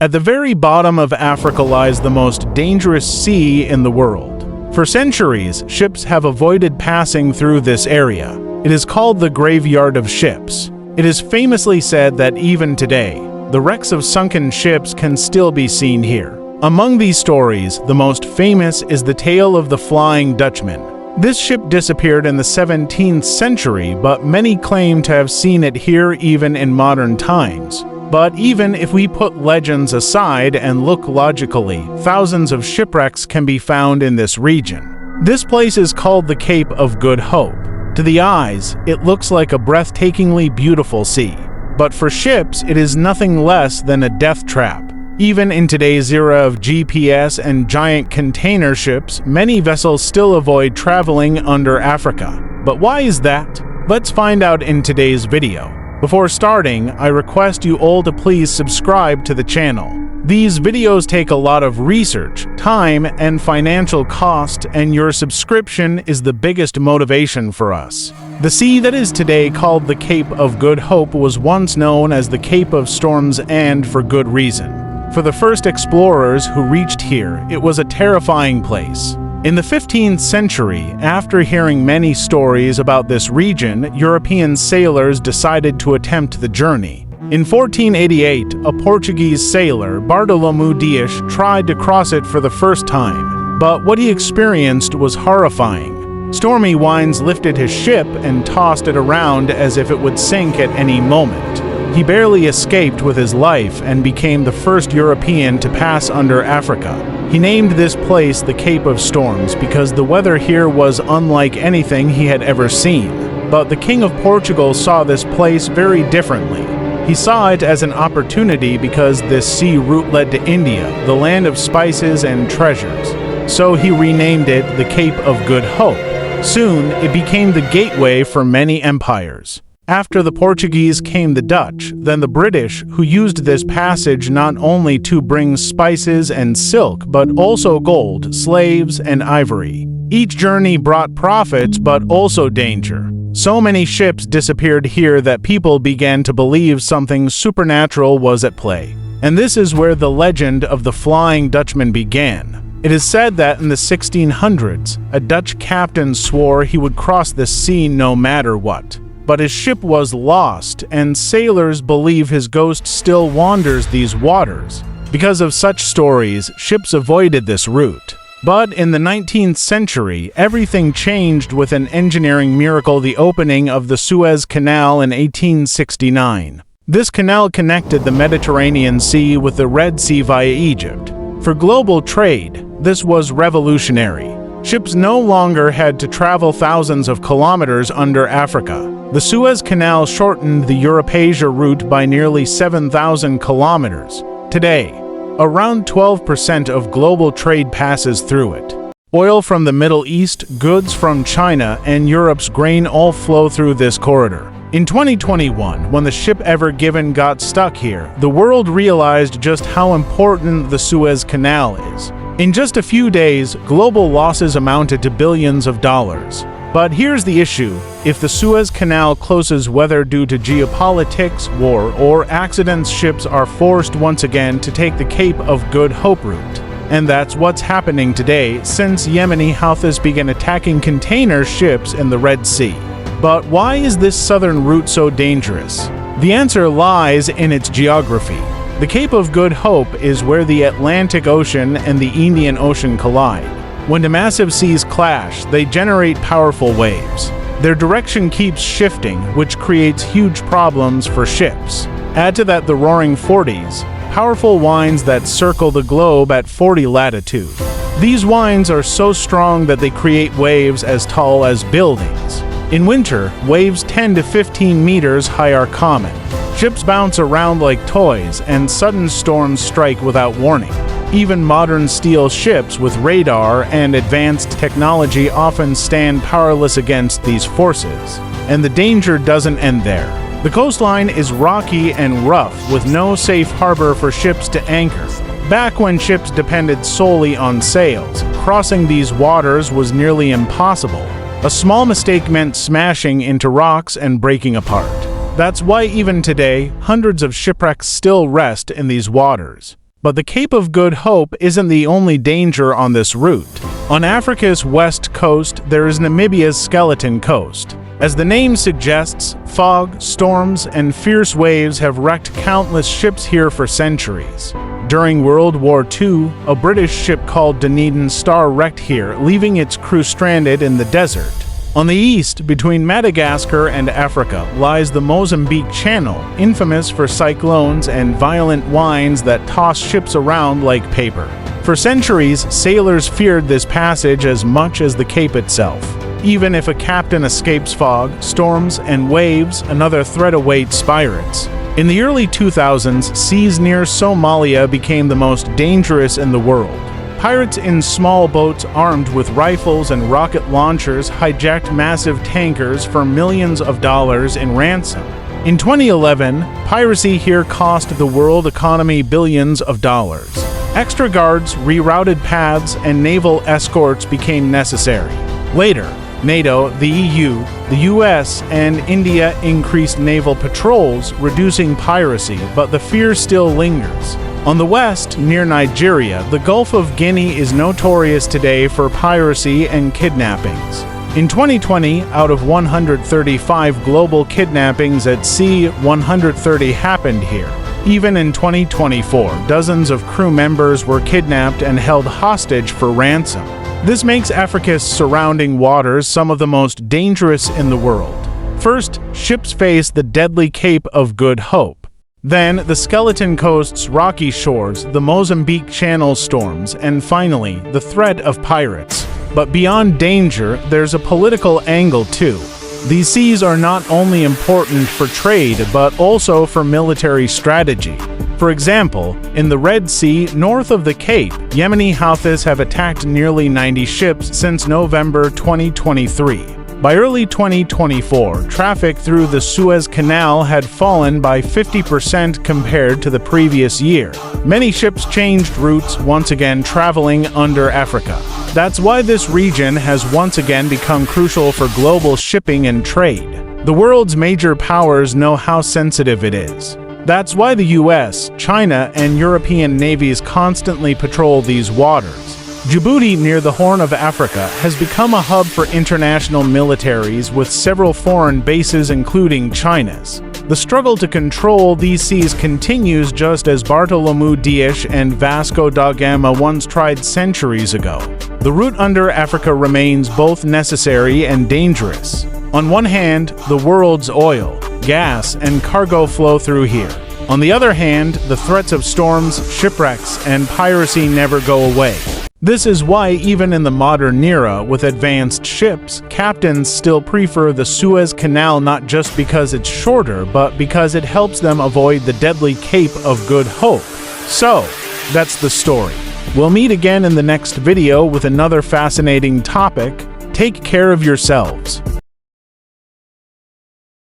At the very bottom of Africa lies the most dangerous sea in the world. For centuries, ships have avoided passing through this area. It is called the graveyard of ships. It is famously said that even today, the wrecks of sunken ships can still be seen here. Among these stories, the most famous is the tale of the Flying Dutchman. This ship disappeared in the 17th century, but many claim to have seen it here even in modern times. But even if we put legends aside and look logically, thousands of shipwrecks can be found in this region. This place is called the Cape of Good Hope. To the eyes, it looks like a breathtakingly beautiful sea. But for ships, it is nothing less than a death trap. Even in today's era of GPS and giant container ships, many vessels still avoid traveling under Africa. But why is that? Let's find out in today's video. Before starting, I request you all to please subscribe to the channel. These videos take a lot of research, time, and financial cost, and your subscription is the biggest motivation for us. The sea that is today called the Cape of Good Hope was once known as the Cape of Storms, and for good reason. For the first explorers who reached here, it was a terrifying place. In the 15th century, after hearing many stories about this region, European sailors decided to attempt the journey. In 1488, a Portuguese sailor, Bartolomeu Dias, tried to cross it for the first time, but what he experienced was horrifying. Stormy winds lifted his ship and tossed it around as if it would sink at any moment. He barely escaped with his life and became the first European to pass under Africa. He named this place the Cape of Storms because the weather here was unlike anything he had ever seen. But the King of Portugal saw this place very differently. He saw it as an opportunity because this sea route led to India, the land of spices and treasures. So he renamed it the Cape of Good Hope. Soon, it became the gateway for many empires. After the Portuguese came the Dutch, then the British, who used this passage not only to bring spices and silk, but also gold, slaves, and ivory. Each journey brought profits, but also danger. So many ships disappeared here that people began to believe something supernatural was at play. And this is where the legend of the Flying Dutchman began. It is said that in the 1600s, a Dutch captain swore he would cross the sea no matter what. But his ship was lost, and sailors believe his ghost still wanders these waters. Because of such stories, ships avoided this route. But in the 19th century, everything changed with an engineering miracle: the opening of the Suez Canal in 1869. This canal connected the Mediterranean Sea with the Red Sea via Egypt. For global trade, this was revolutionary. Ships no longer had to travel thousands of kilometers under Africa. The Suez Canal shortened the Europe-Asia route by nearly 7,000 kilometers. Today, around 12% of global trade passes through it. Oil from the Middle East, goods from China, and Europe's grain all flow through this corridor. In 2021, when the ship Ever Given got stuck here, the world realized just how important the Suez Canal is. In just a few days, global losses amounted to billions of dollars. But here's the issue: if the Suez Canal closes, whether due to geopolitics, war, or accidents, ships are forced once again to take the Cape of Good Hope route. And that's what's happening today, since Yemeni Houthis began attacking container ships in the Red Sea. But why is this southern route so dangerous? The answer lies in its geography. The Cape of Good Hope is where the Atlantic Ocean and the Indian Ocean collide. When the massive seas clash, they generate powerful waves. Their direction keeps shifting, which creates huge problems for ships. Add to that the roaring 40s, powerful winds that circle the globe at 40 latitude. These winds are so strong that they create waves as tall as buildings. In winter, waves 10 to 15 meters high are common. Ships bounce around like toys, and sudden storms strike without warning. Even modern steel ships with radar and advanced technology often stand powerless against these forces. And the danger doesn't end there. The coastline is rocky and rough, with no safe harbor for ships to anchor. Back when ships depended solely on sails, crossing these waters was nearly impossible. A small mistake meant smashing into rocks and breaking apart. That's why even today, hundreds of shipwrecks still rest in these waters. But the Cape of Good Hope isn't the only danger on this route. On Africa's west coast, there is Namibia's Skeleton Coast. As the name suggests, fog, storms, and fierce waves have wrecked countless ships here for centuries. During World War II, a British ship called Dunedin Star wrecked here, leaving its crew stranded in the desert. On the east, between Madagascar and Africa, lies the Mozambique Channel, infamous for cyclones and violent winds that toss ships around like paper. For centuries, sailors feared this passage as much as the Cape itself. Even if a captain escapes fog, storms, and waves, another threat awaits pirates. In the early 2000s, seas near Somalia became the most dangerous in the world. Pirates in small boats armed with rifles and rocket launchers hijacked massive tankers for millions of dollars in ransom. In 2011, piracy here cost the world economy billions of dollars. Extra guards, rerouted paths, and naval escorts became necessary. Later, NATO, the EU, the US, and India increased naval patrols, reducing piracy, but the fear still lingers. On the west, near Nigeria, the Gulf of Guinea is notorious today for piracy and kidnappings. In 2020, out of 135 global kidnappings at sea, 130 happened here. Even in 2024, dozens of crew members were kidnapped and held hostage for ransom. This makes Africa's surrounding waters some of the most dangerous in the world. First, ships face the deadly Cape of Good Hope. Then, the Skeleton Coast's rocky shores, the Mozambique Channel storms, and finally, the threat of pirates. But beyond danger, there's a political angle too. These seas are not only important for trade, but also for military strategy. For example, in the Red Sea, north of the Cape, Yemeni Houthis have attacked nearly 90 ships since November 2023. By early 2024, traffic through the Suez Canal had fallen by 50% compared to the previous year. Many ships changed routes, once again traveling under Africa. That's why this region has once again become crucial for global shipping and trade. The world's major powers know how sensitive it is. That's why the US, China, and European navies constantly patrol these waters. Djibouti, near the Horn of Africa, has become a hub for international militaries with several foreign bases including China's. The struggle to control these seas continues just as Bartholomew Dias and Vasco da Gama once tried centuries ago. The route under Africa remains both necessary and dangerous. On one hand, the world's oil, gas, and cargo flow through here. On the other hand, the threats of storms, shipwrecks, and piracy never go away. This is why even in the modern era, with advanced ships, captains still prefer the Suez Canal not just because it's shorter, but because it helps them avoid the deadly Cape of Good Hope. So, that's the story. We'll meet again in the next video with another fascinating topic. Take care of yourselves.